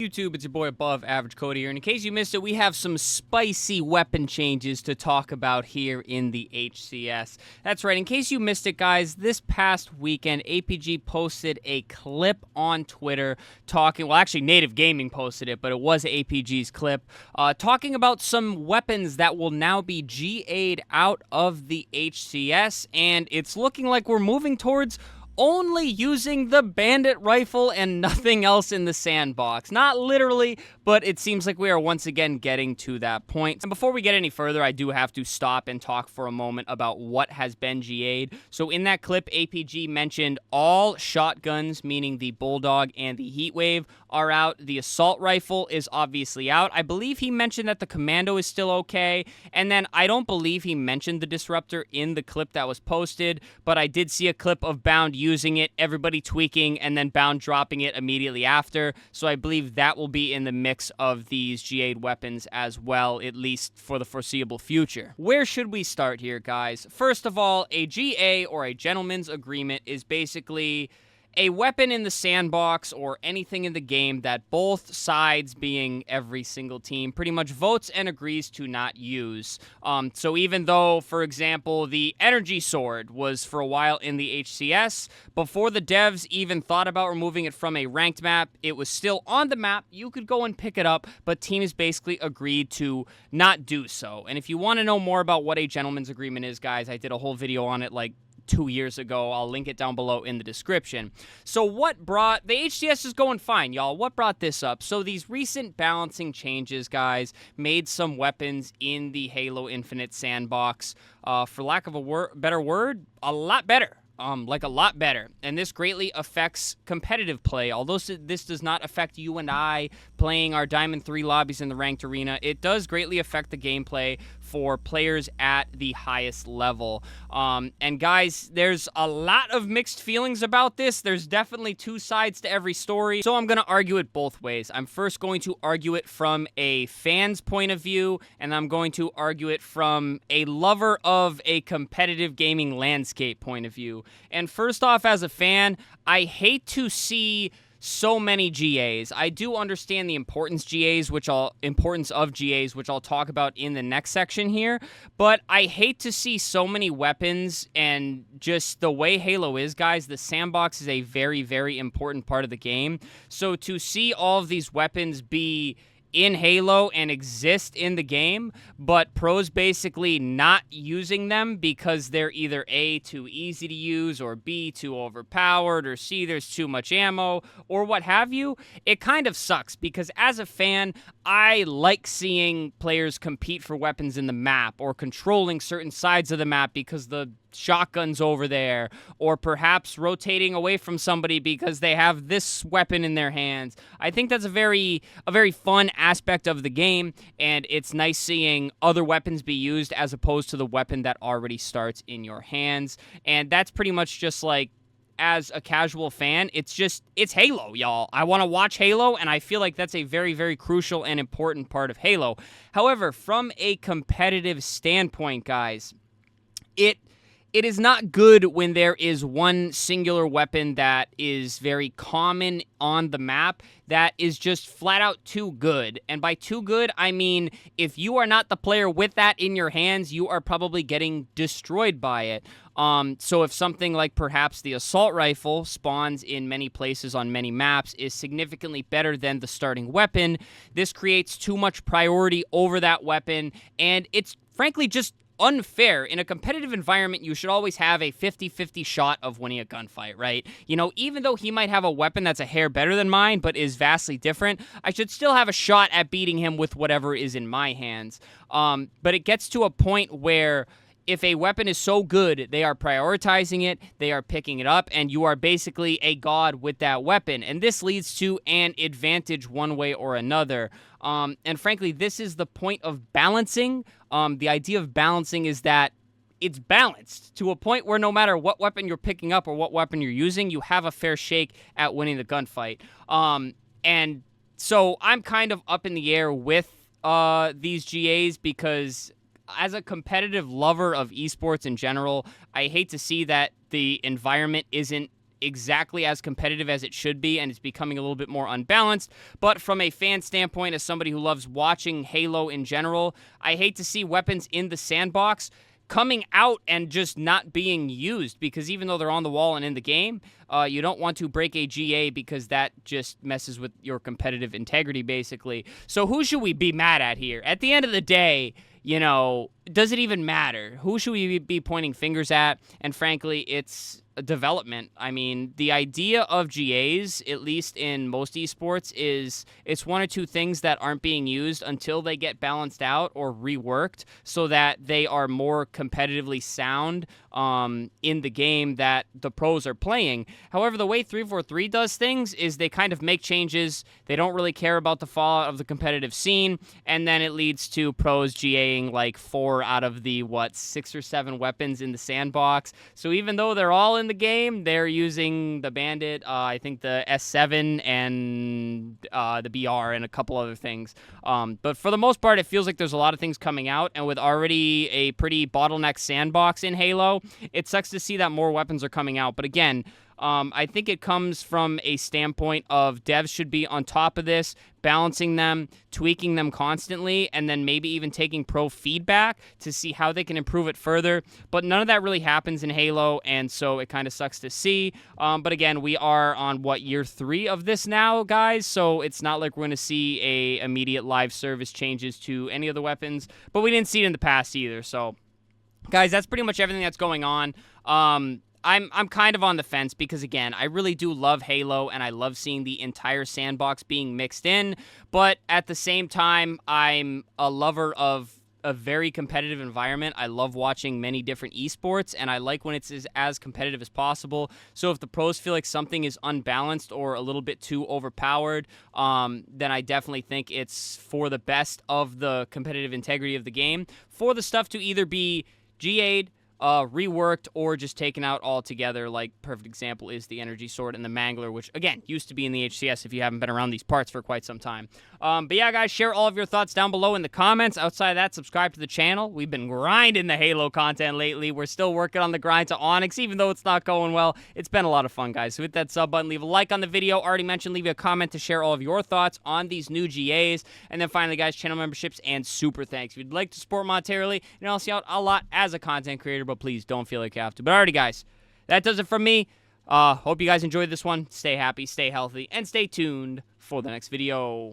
YouTube, it's your boy Above Average Cody here, and in case you missed it, we have some spicy weapon changes to talk about here in the HCS. That's right, in case you missed it, guys, this past weekend, APG posted a clip on Twitter talking, well, actually, Native Gaming posted it, but it was APG's clip, talking about some weapons that will now be GA'd out of the HCS, and it's looking like we're moving towards only using the bandit rifle and nothing else in the sandbox. Not literally, but it seems like we are once again getting to that point. And before we get any further, I do have to stop and talk for a moment about what has been GA'd. So in that clip, APG mentioned all shotguns, meaning the Bulldog and the Heatwave, are out. The assault rifle is obviously out. I believe he mentioned that the commando is still okay. And then I don't believe he mentioned the disruptor in the clip that was posted, but I did see a clip of Bound using it, everybody tweaking, and then Bound dropping it immediately after. So I believe that will be in the mix of these GA'd weapons as well, at least for the foreseeable future. Where should we start here, guys? First of all, a GA or a gentleman's agreement is basically a weapon in the sandbox or anything in the game that both sides, being every single team, pretty much votes and agrees to not use. So even though, for example, the Energy Sword was for a while in the HCS, before the devs even thought about removing it from a ranked map, it was still on the map. You could go and pick it up, but teams basically agreed to not do so. And if you want to know more about what a gentleman's agreement is, guys, I did a whole video on it like 2 years ago. I'll link it down below in the description. So what brought... The HCS is going fine, y'all. What brought this up? So these recent balancing changes, guys, made some weapons in the Halo Infinite sandbox, for lack of a better word, a lot better. Like a lot better. And this greatly affects competitive play. Although this does not affect you and I playing our Diamond 3 lobbies in the ranked arena, it does greatly affect the gameplay for players at the highest level. And guys, there's a lot of mixed feelings about this. There's definitely two sides to every story. So I'm going to argue it both ways. I'm first going to argue it from a fan's point of view, and I'm going to argue it from a lover of a competitive gaming landscape point of view. And first off, as a fan, I hate to see so many GAs. I do understand the importance of GAs, which I'll talk about in the next section here, but I hate to see so many weapons, and just the way Halo is, guys, the sandbox is a very, very important part of the game. So to see all of these weapons be in Halo and exist in the game, but pros basically not using them because they're either A, too easy to use, or B, too overpowered, or C, there's too much ammo, or what have you, it kind of sucks because as a fan, I like seeing players compete for weapons in the map or controlling certain sides of the map because the shotgun's over there, or perhaps rotating away from somebody because they have this weapon in their hands. I think that's a very fun aspect of the game, and it's nice seeing other weapons be used as opposed to the weapon that already starts in your hands. And that's pretty much just like, as a casual fan, it's Halo, y'all. I want to watch Halo, and I feel like that's a very, very crucial and important part of Halo. However, from a competitive standpoint, guys, it is not good when there is one singular weapon that is very common on the map that is just flat out too good. And by too good, I mean if you are not the player with that in your hands, you are probably getting destroyed by it. So if something like perhaps the assault rifle spawns in many places on many maps is significantly better than the starting weapon, this creates too much priority over that weapon, and it's frankly just unfair. In a competitive environment, you should always have a 50-50 shot of winning a gunfight, right? You know, even though he might have a weapon that's a hair better than mine, but is vastly different, I should still have a shot at beating him with whatever is in my hands. But it gets to a point where if a weapon is so good, they are prioritizing it, they are picking it up, and you are basically a god with that weapon. And this leads to an advantage one way or another. And frankly, this is the point of balancing. The idea of balancing is that it's balanced to a point where no matter what weapon you're picking up or what weapon you're using, you have a fair shake at winning the gunfight. And so I'm kind of up in the air with these GAs because as a competitive lover of esports in general, I hate to see that the environment isn't exactly as competitive as it should be, and it's becoming a little bit more unbalanced. But from a fan standpoint, as somebody who loves watching Halo in general, I hate to see weapons in the sandbox coming out and just not being used, because even though they're on the wall and in the game, you don't want to break a GA because that just messes with your competitive integrity, basically. So who should we be mad at here? At the end of the day, you know, does it even matter? Who should we be pointing fingers at? And frankly, it's development. I mean, the idea of GAs, at least in most esports, is it's one or two things that aren't being used until they get balanced out or reworked so that they are more competitively sound in the game that the pros are playing. However, the way 343 does things is they kind of make changes. They don't really care about the fallout of the competitive scene, and then it leads to pros GAing like 4 out of the, 6 or 7 weapons in the sandbox. So even though they're all in the game, they're using the Bandit, I think the S7 and the BR and a couple other things. But for the most part, it feels like there's a lot of things coming out, and with already a pretty bottleneck sandbox in Halo, it sucks to see that more weapons are coming out. But again, I think it comes from a standpoint of devs should be on top of this, balancing them, tweaking them constantly, and then maybe even taking pro feedback to see how they can improve it further. But none of that really happens in Halo, and so it kind of sucks to see. But again, we are on, year 3 of this now, guys, so it's not like we're going to see a immediate live service changes to any of the weapons, but we didn't see it in the past either. So, guys, that's pretty much everything that's going on. I'm kind of on the fence because, again, I really do love Halo, and I love seeing the entire sandbox being mixed in, but at the same time, I'm a lover of a very competitive environment. I love watching many different esports, and I like when it's as competitive as possible. So if the pros feel like something is unbalanced or a little bit too overpowered, then I definitely think it's for the best of the competitive integrity of the game for the stuff to either be GA'd, reworked, or just taken out altogether. Like, perfect example is the Energy Sword and the Mangler, which, again, used to be in the HCS if you haven't been around these parts for quite some time. But yeah, guys, share all of your thoughts down below in the comments. Outside of that, subscribe to the channel. We've been grinding the Halo content lately. We're still working on the grind to Onyx, even though it's not going well. It's been a lot of fun, guys. So hit that sub button, leave a like on the video. Already mentioned, leave a comment to share all of your thoughts on these new GAs. And then finally, guys, channel memberships and super thanks. If you'd like to support monetarily, and I'll see out a lot as a content creator, but please don't feel like you have to. But alrighty, guys, that does it from me. Hope you guys enjoyed this one. Stay happy, stay healthy, and stay tuned for the next video.